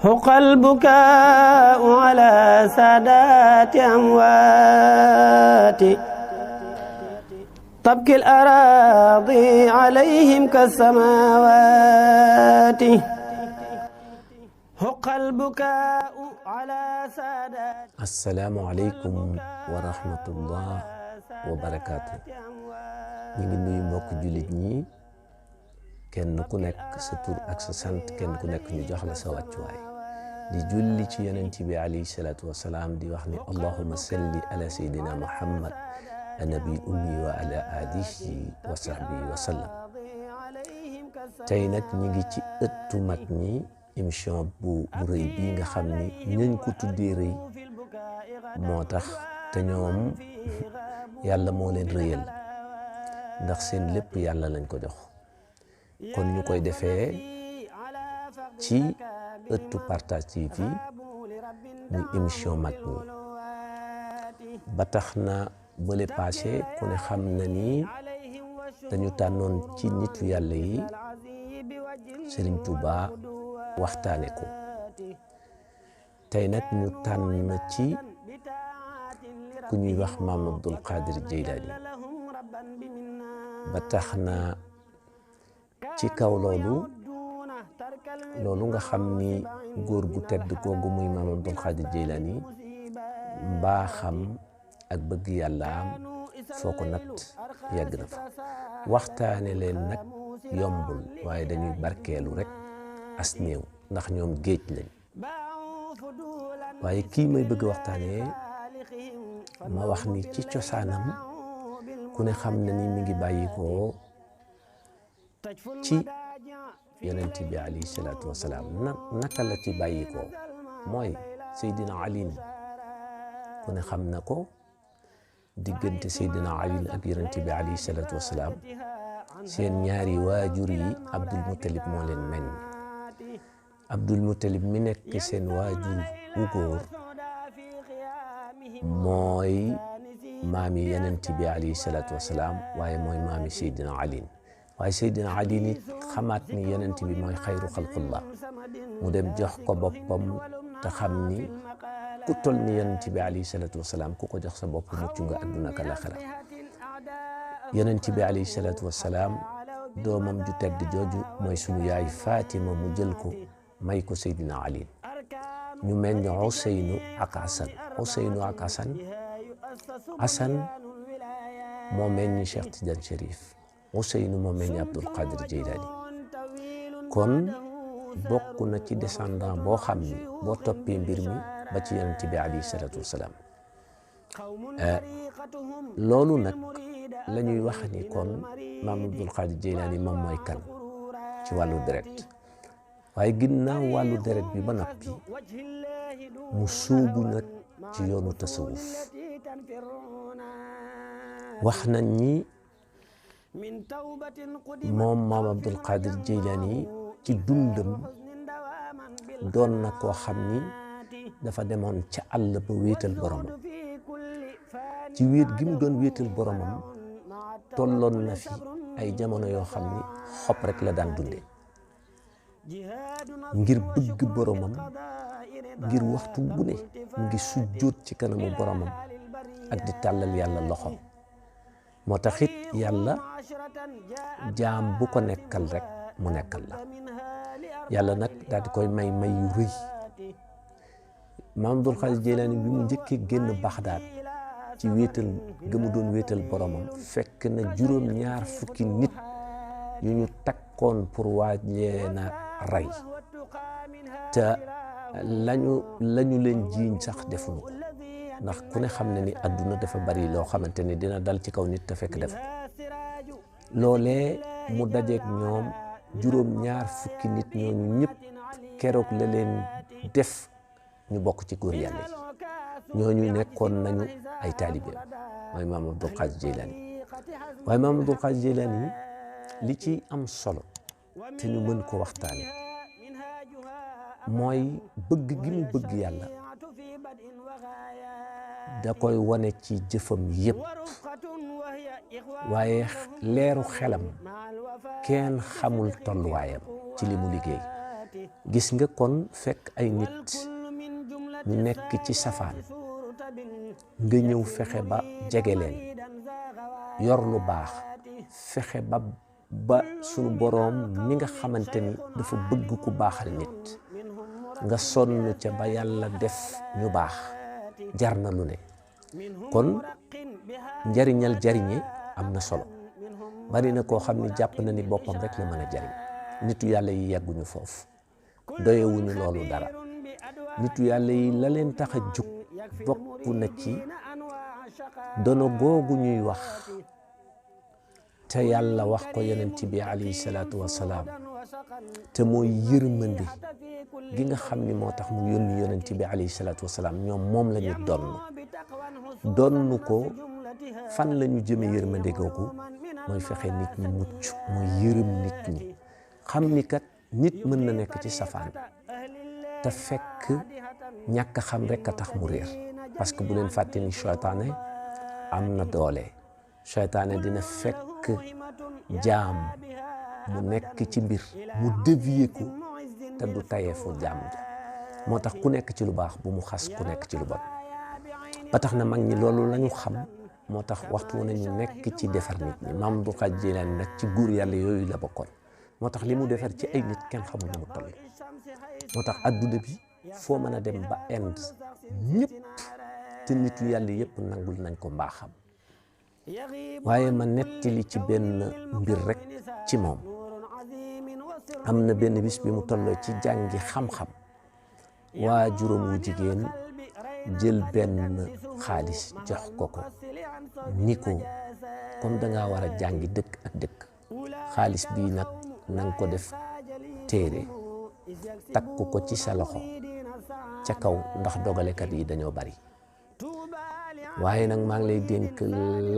حق البكاء على سادات أموات تبكي الأراضي عليهم كالسماوات حق البكاء على سادات. السلام عليكم ورحمة الله وبركاته. ñu ngi nuyu mbokk jullit ñi kenn ku nekk sa tur ak sa sant kenn ku nekk ñu jox la sa wàccuwaay di julli ci yonent bi alayhi salaatu wasalaam di wax ni allahumma salli ala sayyidina muhammad annabi ummi wa ala alihi wa sahbihi wa sallam. tey nag ñu ngi ci ëttu mag ñi émission bu rëy bii nga xam ni ñañ ko tuddee rëy moo tax te ñoom yàlla moo leen rëyal ndax seen lépp yàlla lañ ko jox kon ñu koy defee ci ëttu Partage TV muy émission mag ñi ba tax na bële passé ku ne xam na ni dañu tànnoon ci nitu yàlla yi Serigne Touba waxtaane ko tey nag ñu tànn ci ku ñuy wax Maam Abdul Qadir Jeylaani ba tax na ci kaw loolu nga xam ni góor gu tedd googu muy Maam Abdul Qadir Jeylaani mbaaxam ak bëgg yàllaam foo ko natt yàgg na fa waxtaane leen nag yombul waaye dañuy barkeelu rek as néew ndax ñoom géej lañ waaye kii may bëgg waxtaanee ma wax ni ci cosaanam ku ne xam na ni mi ngi bàyyi ko ci yonent bi alayhi salaatu wasalaam naka la ci bàyyi ko mooy Seydina Ali ku ne xam na ko diggante Seydina Ali ak yonent bi alayhi salaatu wasalaam seen ñaari waajur yi Abdul Muttalib moo leen meññ Abdul Muttalib mi nekk seen waajur wu góor mooy maami yonent bi alayhi salaatu wasalaam waaye mooy maami Seydina Ali waaye Seydina Ali nit xamaat ni yonent bi mooy xayru xalqullah mu dem jox ko boppam te xam ni ku tol ni yonent bi alayhi salaatu wasalaam ku ko jox sa bopp mucc nga àdduna ak àllaaxira yonent bi alayhi salaatu wasalaam doomam ju tedd jooju mooy sunu yaay Fatima mu jël ko may ko Seydina Ali ñu meññ Ousseynou ak Hassan Hassan moo meññ Cheikh Tidiane Chérif Ousseynou moo meññ Abdul Qadir Jeylaani kon bokk na ci descendant boo xam ni boo toppee mbir mi ba ci yonent bi alayhi salaatu wasalaam loolu nag la ñuy wax ni kon Maam Abdul Qadir Jeylaani moom mooy kan ci wàllu deret waaye ginnaaw wàllu deret bi ba noppi mu suubu nag ci yoonu tasawuf wax nañ ni moom Maam Abdul Qadir Jeylaani ci dundam doon na koo xam ni dafa demoon ca àll ba wéetal boromam ci wéet gi mu doon wéetal boromam tolloon na fi ay jamono yoo xam ni xob rek la daan dunde ngir bëgg boromam ngir waxtu bu ne mu ngi sujjóot ci kanamu boromam ak di tàllal yàlla loxo moo tax it yàlla jaam bu ko nekkal rek mu nekkal la yàlla nag daal di koy may yu rëy Maam Abdul Qadir Jeylaani bi mu njëkkee génn Baxdaad ci wéetal ga mu doon wéetal boromam fekk na juróom-ñaar fukki nit yu ñu takkoon pour waajee na rey te lañu leen jiiñ sax defuñu ko ndax ku ne xam ne ni àdduna dafa bari loo xamante ni dina dal ci kaw nit te fekk def loolee mu dajeeg ñoom juróom-ñaar fukki nit ñooñu ñëpp keroog la leen def ñu bokk ci góor yàlla yi ñooñu nekkoon nañu ay taalibe mooy Maam Abdul Qadir Jeylaani waaye Maam Abdul Qadir Jeylaani li ci am solo te ñu mën ko waxtaane mooy bëgg gi mu bëgg yàlla da koy wane ci jëfam yépp waaye leeru xelam kenn xamul tolluwaayam ci li mu liggéey gis nga kon fekk ay nit ñu nekk ci safaan nga ñëw fexe ba jege leen yor lu baax fexe ba sunu boroom mi nga xamante ni dafa bëgg ku baaxal nit nga sonn ca ba yàlla def ñu baax jar na lu ne kon njariñal jariñe am na solo bari na koo xam ni jàpp na ni boppam rek la mën a jariñ nitu yàlla yi yegguñu foofu doyewuñu loolu dara nitu yàlla yi la leen tax a jug bokk na ci dono googu ñuy wax te yàlla wax ko yonent bi alayhi salaatu wasalaam te mooy yërmande gi nga xam ni moo tax mu yónni yonent bi alayhi salaatu wasalaam ñoom moom la ñu donn ko fan la ñu jëme yërmande googu mooy fexe nit ñi mucc mooy yërëm nit ñi xam ni kat nit mën na nekk ci safaan te fekk ñàkk a xam rek a tax mu réer parce que bu leen fàtte ni seytaane am na doole seytaane dina fekk jaam mu nekk ci mbir mu dévier ko te du tayeefu jaam moo tax ku nekk ci lu baax bu mu xas ku nekk ci lu bon ba tax na mag ñi loolu lañu xam moo tax waxtu nañu nekk ci defar nit ñi Maam Abdul Xaadir Jilaani nag ci góor yàlla yooyu la bokkoon moo tax li mu defar ci ay nit kenn xamul nu mu toll moo tax adduna bi foo mën a dem ba Inde ñëpp te nitu yàlla yëpp nangul nañ ko mbaaxam waaye ma nettali ci benn mbir rek ci moom am na benn bis bi mu tolloo ci jàngi xam-xam waa juróom wu jigéen jël benn xaalis jox ko ni ko comme dangaa war a jàngi dëkk ak dëkk xaalis bii nag nanga ko def téere takk ko ci sa loxo ca kaw ndax dogalekat yi dañoo bari waaye nag maa ngi lay dénk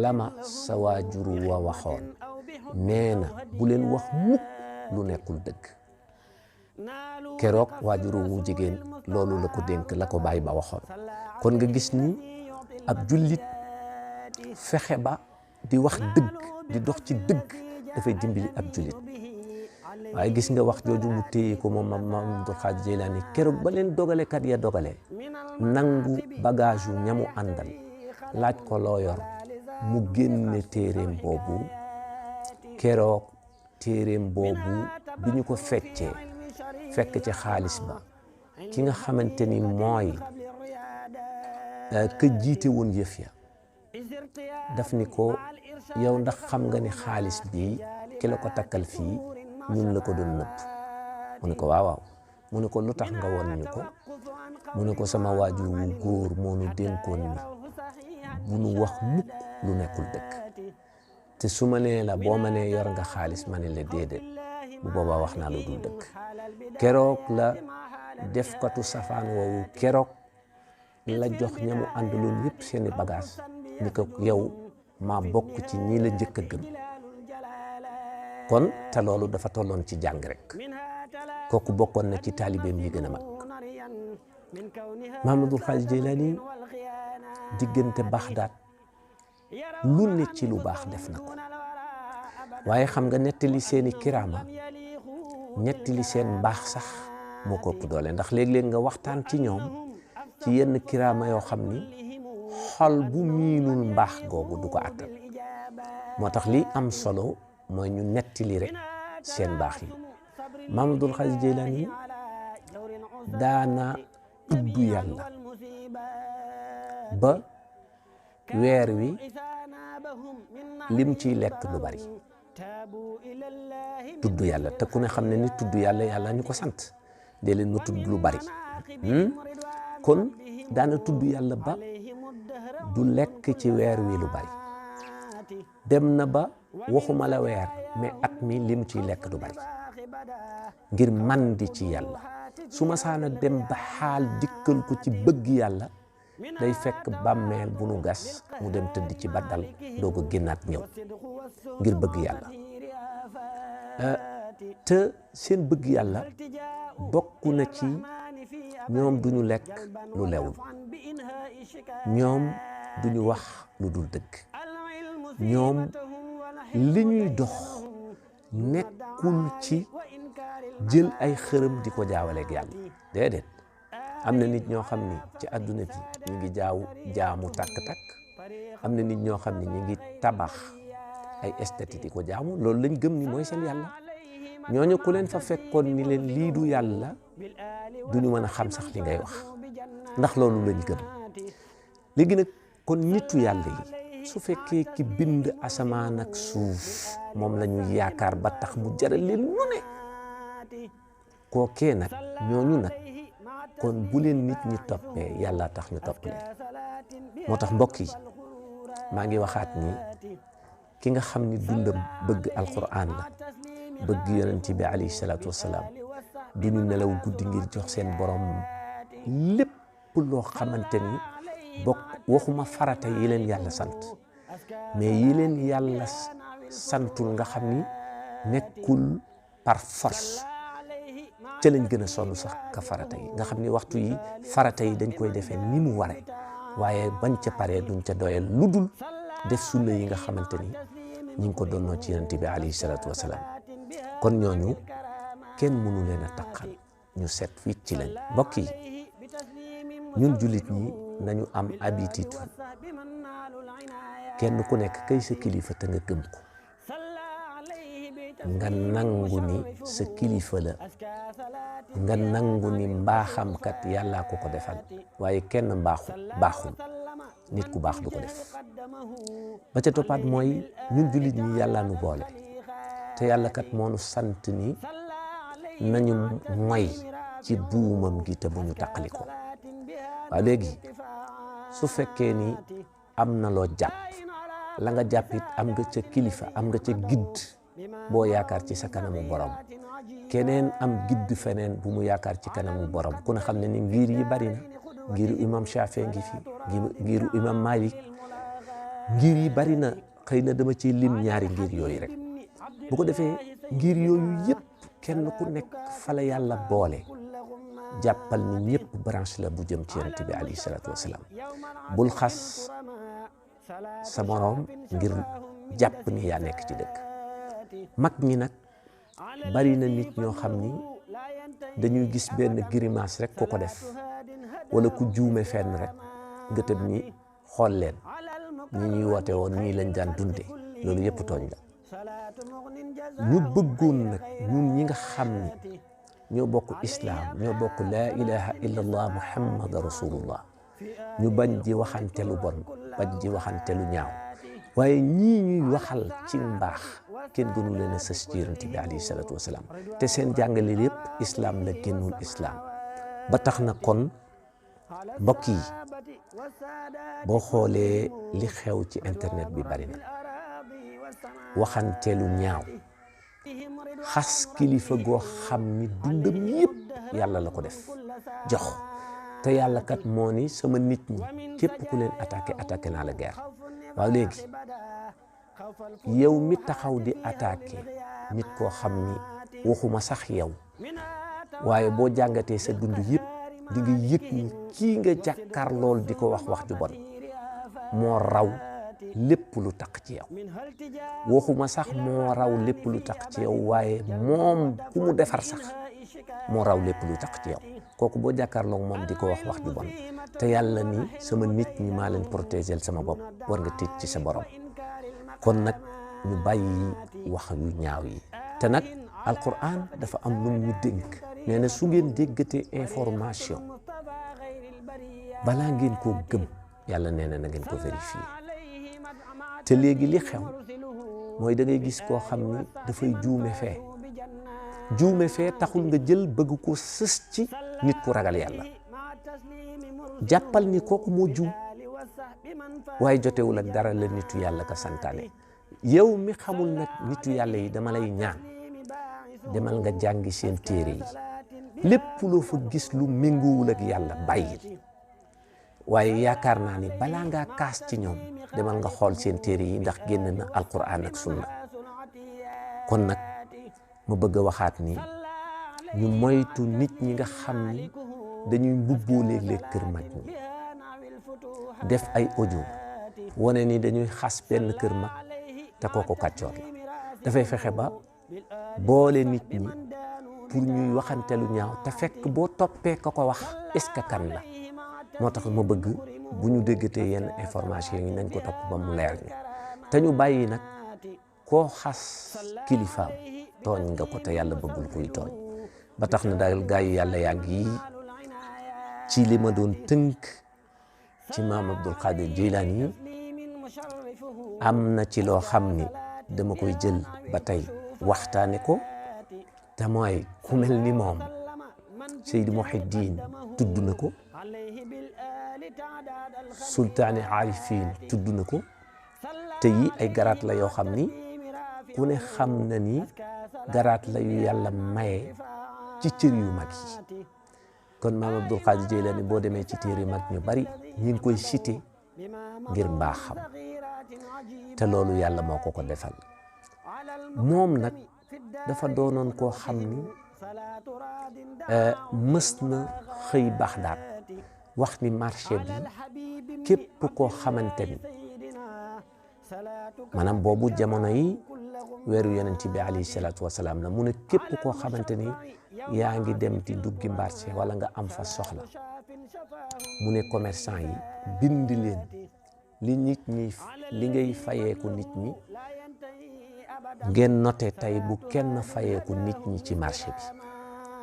lama sa waajuru wa waxoon nee na bu leen wax mukk lu nekkul dëgg keroog waajuru wu jigéen loolu la ko dénk la ko bàyyi ba waxoon kon nga gis ni ab jullit fexe ba di wax dëgg di dox ci dëgg dafay dimbali ab jullit waaye gis nga wax jooju mu téye ko moom Maam Abdul Xaadir Jilaani keroog ba leen dogalekat ya dogale nangu bagage yu ñamu àndal laaj ko loo yor mu génne téeréem boobu keroog téeréem boobu bi ñu ko feccee fekk ci xaalis ba ki nga xamante ni mooy ka jiite woon yëf ya daf ni ko yow ndax xam nga ni xaalis bi ki la ko takkal fii ñun la ko doon nëbb mu ne ko waaw mu ne ko lu tax nga won ñu ko mu ne ko sama waajur wu góor moo nu dénkoon ni bu nu wax mukk lu nekkul dëkk te su ma nee la boo ma nee yor nga xaalis ma ne la déedéet bu boobaa wax naa lu dul dëkk keroog la defkatu safaan woowu keroog la jox ñamu àndaloon yëpp seeni bagage ni ko yow maa bokk ci ñi la njëkk a gëm kon te loolu dafa tolloon ci jàng rek kooku bokkoon na ci taalibeem yi gën a mag Maam Abdul Xaadir Jilaani diggante Baxdaad lu ne ci lu baax def na ko waaye xam nga nettali seeni kiraama nettali seen mbaax sax moo ko ëpp doole ndax léeg-léeg nga waxtaan ci ñoom ci yenn kiraama yoo xam ni xol bu miinul mbaax googu du ko àttal moo tax li am solo mooy ñu nettali rek seen mbaax yi Maam Abdul Xaadir Jilaani daana tudd yàlla ba weer wi lim ciy lekk lu bari tudd yàlla te ku ne xam ne ni tudd yàlla yàlla ñu ko sant dee leen ma tudd lu bari kon daana tudd yàlla ba du lekk ci weer wi lu bari dem na ba waxuma la weer mais at mi lim ciy lekk du bari ngir man di ci yàlla su ma saana dem ba xaal dikkal ko ci bëgg yàlla day fekk bàmmeel bu nu gas mu dem tëdd ci ba dal doog a génnaat ñëw ngir bëgg yàlla te seen bëgg yàlla bokk na ci ñoom duñu lekk lu lewul ñoom duñu wax lu dul dëgg ñoom li ñuy dox nekkul ci jël ay xërëm di ko jaawaleeg yàlla déedéet. am na nit ñoo xam ni ci àdduna bi ñu ngi jaamu takk-takk, am na nit ñoo xam ni ñu ngi tabax ay esthétique di ko jaamu, loolu lañ gëm ni mooy seen yàlla. ñooñu ku leen fa fekkoon ni leen lii du yàlla duñu mën a xam sax li ngay wax, ndax loolu lañ gëm. léegi nag kon nitu yàlla yi su fekkee ki bind asamaan ak suuf moom la ñu yaakaar ba tax mu jaral leen lu ne, kookee nag ñooñu nag kon bu leen nit ñi toppee yàlla tax ñu topp leen. moo tax mbokk yi maa ngi waxaat ni ki nga xam ni dundam bëgg alquran la, bëgg yonent bi alayhi salaatu wasalaam, du ñu nelaw guddi ngir jox seen borom lépp loo xamante ni bokk waxuma farata yi leen yàlla sant, mais yi leen yàlla santul nga xam ni nekkul par force, ca lañ gën a sonn sax ka farata yi nga xam ni waxtu yi farata yi dañ koy defee ni mu ware, waaye bañ ca paree duñ ca doyal lu dul def sunna yi nga xamante ni ñi ngi ko doonnoo ci yonent bi alayhi salaatu wasalaam. kon ñooñu kenn mënu leen a taqal, ñu set wit ci lañ. mbokk yi ñun jullit ñi nañu am habitude kenn ku nekk kay sa kilifa te nga gëm ko, nga nangu ni sa kilifa la, nga nangu ni mbaaxamkat yàllaa ko defal, waaye kenn baaxul nit ku baax du ko def. ba ca toppaat mooy ñun jullit ñi yàllaa nu boole, te yàlla kat moo nu sant ni nañu moy ci buumam gi te bu ñu taqali ko. waaw léegi su fekkee ni am na loo jàpp, la nga jàpp it am nga ca kilifa, am nga ca gidd boo yaakaar ci sa kanamu borom, keneen am gidd feneen bu mu yaakaar ci kanamu borom. ku ne xam ne ni ngir yi bari na, ngiru imam Shafii ngi fi, ngiru imam Malik, ngir yi bari na, xëy na dama ci lim ñaari ngir yooyu rek. bu ko defee ngir yooyu yëpp kenn ku nekk fa la yàlla boole, jàppal ni ñëpp branche la bu jëm ci yonent bi alayhi salaatu wasalaam. bul xas sa moroom ngir jàpp ni yaa nekk ci dëkk. mag ñi nag bari na nit ñoo xam ni dañuy gis benn grimace rek ko def, wala ku juume fenn rek nga tëb ni xool leen ñi ñuy woote woon nii lañ daan dunde. loolu yëpp tooñ la. ñu bëggoon nag ñun ñi nga xam ni ñoo bokk islaam, ñoo bokk laa ilaha illallah muhammad rasulullah, ñu bañ di waxante lu bon, bañ di waxante lu ñaaw, waaye ñii ñuy waxal ci mbaax kenn gënu leen a sës ci yonent bi alayhi salaatu wasalaam, te seen jàngale lépp islaam la génnul islaam. ba tax na kon mbokk yi boo xoolee li xew ci internet bi bari na, waxante lu ñaaw, xas kilifa goo xam ni dundam yëpp yàlla la ko def jox, te yàlla kat moo ni sama nit ñi képp ku leen attaqué naa la guerre. waaw léegi yow mi taxaw di attaqué nit koo xam ni waxuma sax yow, waaye boo jàngatee sa dund yëpp di nga yëg ni kii nga jàkkaar lool di ko wax ju bon moo raw lépp lu taq ci yow. waxuma sax moo raw lépp lu taq ci yow, waaye moom ku mu defar sax moo raw lépp lu taq ci yow. kooku boo jàkkaarloo moom di ko wax ju bon, te yàlla ni sama nit ñi maa leen protéger sama bopp, war nga tiit ci sa borom. kon nag ñu bàyyi wax yu ñaaw yi. te nag alquran dafa am lu ñu dénk, nee na su ngeen déggatee information balaa ngeen koo gëm, yàlla nee na ngeen ko vérifier. te léegi li xew mooy da ngay gis koo xam ni dafay juume fee taxul nga jël bëgg ko sës ci nit ku ragal yàlla. jàppal ni kooku moo juum, waaye jotewul ak dara la nitu yàlla ka santaane. yow mi xamul nag nitu yàlla yi dama lay ñaan, demal nga jàngi seen téere yi, lépp loo fa gis lu méngoowul ak yàlla bàyyil. waaye yaakaar naa ni balaa ngaa kaas ci ñoom demal nga xool seen téere yi ndax génn na alquran ak sunna. kon nag ma bëgg a waxaat ni ñu moytu nit ñi nga xam ni dañuy mbubboo léeg-léeg kër mag ñi, def ay audio wane ni dañuy xas benn kër mag te kooku kàccoor la. dafay fexe ba boole nit ñi pour ñuy waxante lu ñaaw te fekk boo toppee ka ko wax est-ce que kan la moo tax ma bëgg bu ñu déggatee yenn information yi nañ ko topp ba mu leer ñu te ñu bàyyi nag koo xas kilifaam tooñ nga ko te yàlla bëggul kuy tooñ ba tax na daal gaa yi yàlla yaa ngi ci li ma doon tënk ci maam Abdul Qadir Jilani am na ci loo xam ni dama koy jël ba tey waxtaane ko te mooy ku mel ni moom Seydi Muhiddin tudd na ko sultaani arifin tudd na ko te yi ay garaat la yoo xam ni ku ne xam na ni garaat la yu yàlla maye ci cër yu mag yi kon maam Abdul Qadir Jilani boo demee ci téere mag ñu bari ñi ngi koy cité ngir mbaaxam te loolu yàlla moo ko defal moom nag dafa doonoon koo xam ni mës na xëy Baxdaad wax ni marché bi képp koo xamante ni maanaam boobu jamono yi weeru yonent bi alayhi salaatu wasalaam la mu ne képp koo xamante ni yaa ngi dem di duggi marché wala nga am fa soxla mu ne commerçant yi bind leen li nit ñi li ngay fayeeku nit ñi ngeen noté tey bu kenn fayeeku nit ñi ci marché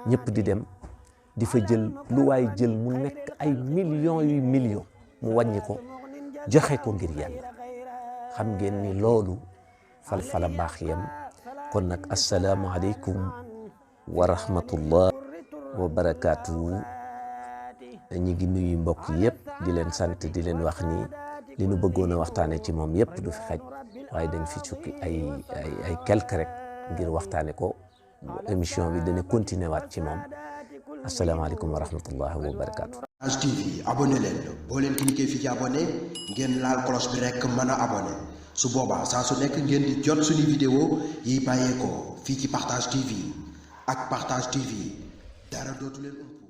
bi ñëpp di dem di fa jël lu waay jël mu nekk ay millions yu millions mu wàññi ko joxe ko ngir yàlla xam ngeen ni loolu fala baax yem kon nag assalaamu aleykum wa rahmatullah wa barakaatu ñi ngi nuyu mbokk yëpp di leen sant di leen wax ni li nu bëggoon a waxtaane ci moom yëpp du fi xaj waaye dañ fi sukki ay quelque rek ngir waxtaane ko émission bi dana continuer waat ci moom asalaamaaleykum wa rahmatullahi wa barakaatu. Partage TV abonné leen boo leen cliquer fii ci abonné ngeen laal cloche bi rek mën a abonné su boobaa saa su nekk ngeen di jot suñu vidéo yi bàyyeekoo fii ci Partage TV ak Partage TV dara dootu leen ëmp.